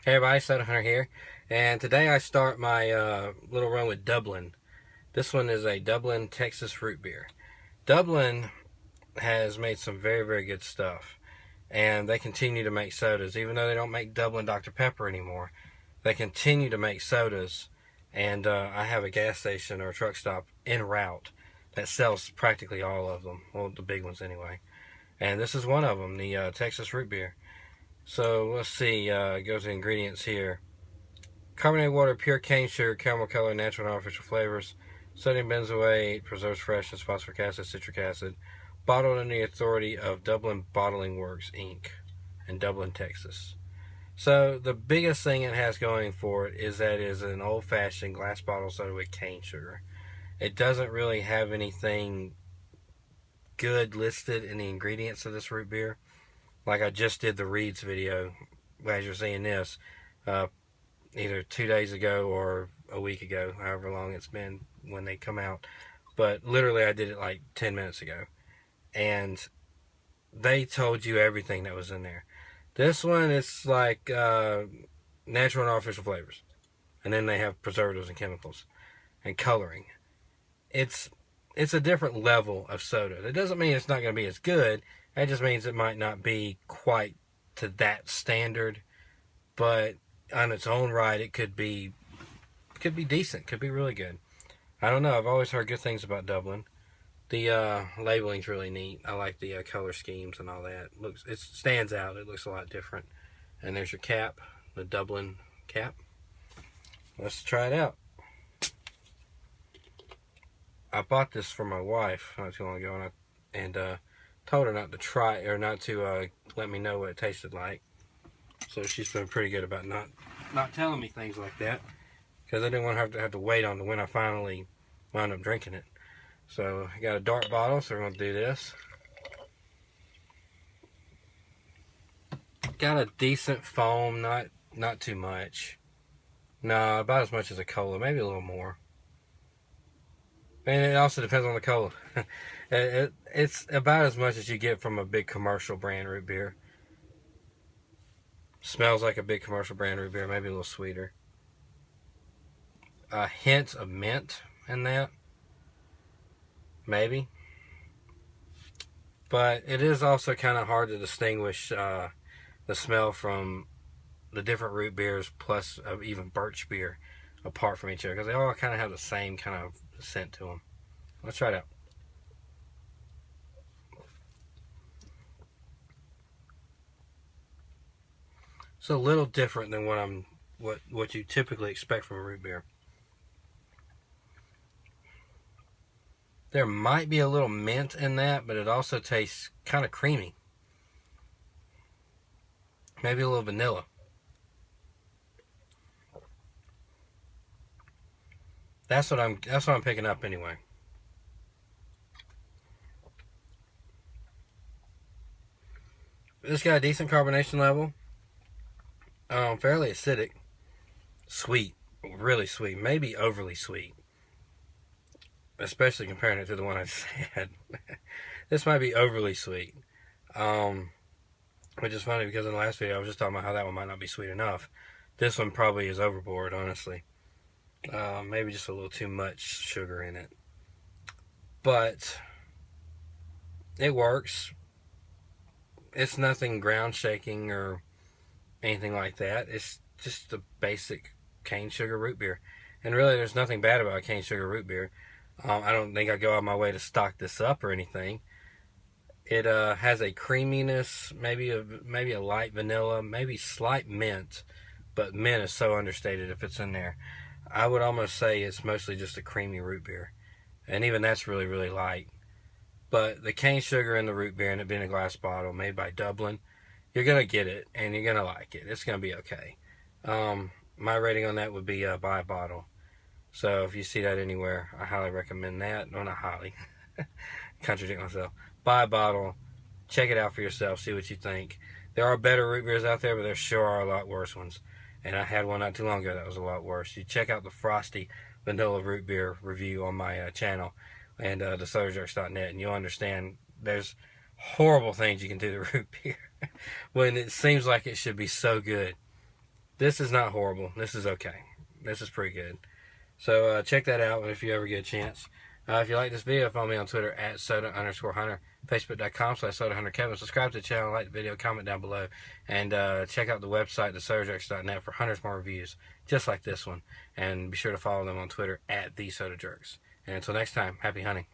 Hey everybody, Soda Hunter here, and today I start my little run with Dublin. This one is a Dublin, Texas root beer. Dublin has made some very, very good stuff, and they continue to make sodas, even though they don't make Dublin Dr. Pepper anymore. They continue to make sodas, and I have a gas station or a truck stop en route that sells practically all of them, well, the big ones anyway. And this is one of them, the Texas root beer. So let's see, go to ingredients here. Carbonated water, pure cane sugar, caramel color, natural and artificial flavors, sodium benzoate, preserves freshness, phosphoric acid, citric acid. Bottled under the authority of Dublin Bottling Works, Inc. in Dublin, Texas. So the biggest thing it has going for it is that it is an old-fashioned glass bottle soda with cane sugar. It doesn't really have anything good listed in the ingredients of this root beer. Like I just did the Reeds video, as you're seeing this, either 2 days ago or a week ago, however long it's been when they come out. But literally I did it like 10 minutes ago. And they told you everything that was in there. This one is like natural and artificial flavors. And then they have preservatives and chemicals and coloring. It's a different level of soda. That doesn't mean it's not going to be as good. That just means it might not be quite to that standard, but on its own right, it could be decent. Could be really good. I don't know. I've always heard good things about Dublin. The labeling's really neat. I like the color schemes and all that. It stands out. It looks a lot different. And there's your cap, the Dublin cap. Let's try it out. I bought this for my wife not too long ago, and told her not to try or not to let me know what it tasted like. So she's been pretty good about not telling me things like that, because I didn't want her to have to wait on when I finally wound up drinking it. So I got a dark bottle, so we're going to do this. Got a decent foam, not too much. No, about as much as a cola, maybe a little more. And it also depends on the cola. It's about as much as you get from a big commercial brand root beer. Smells like a big commercial brand root beer, maybe a little sweeter. A hint of mint in that. Maybe. But it is also kind of hard to distinguish the smell from the different root beers, plus even birch beer, apart from each other, because they all kind of have the same kind of scent to them. Let's try it out. It's a little different than what you typically expect from a root beer. There might be a little mint in that, but it also tastes kind of creamy. Maybe a little vanilla. That's what I'm picking up anyway. It's got a decent carbonation level. Fairly acidic. Sweet. Really sweet. Maybe overly sweet. Especially comparing it to the one I just had. This might be overly sweet. Which is funny because in the last video I was just talking about how that one might not be sweet enough. This one probably is overboard, honestly. Maybe just a little too much sugar in it. But it works. It's nothing ground shaking or anything like that. It's just a basic cane sugar root beer. And really there's nothing bad about cane sugar root beer. I don't think I go out of my way to stock this up or anything. It has a creaminess, maybe a light vanilla, maybe slight mint, but mint is so understated if it's in there. I would almost say it's mostly just a creamy root beer, and even that's really, really light. But the cane sugar in the root beer, and it being a glass bottle made by Dublin, you're gonna get it, and you're gonna like it. It's gonna be okay. My rating on that would be buy a bottle. So if you see that anywhere, I highly recommend that. No, not highly. Contradict myself. Buy a bottle. Check it out for yourself. See what you think. There are better root beers out there, but there sure are a lot worse ones. And I had one not too long ago that was a lot worse. You check out the Frosty Vanilla Root Beer review on my channel and thesodajerks.net, and you'll understand there's horrible things you can do to root beer when it seems like it should be so good. This is not horrible. This is okay. This is pretty good. So check that out if you ever get a chance. If you like this video, follow me on Twitter at soda_hunter, facebook.com/sodahunterkevin. Subscribe to the channel, like the video, comment down below, and check out the website, thesodajerks.net, for hundreds more reviews just like this one. And be sure to follow them on Twitter at @thesodajerks. And until next time, happy hunting.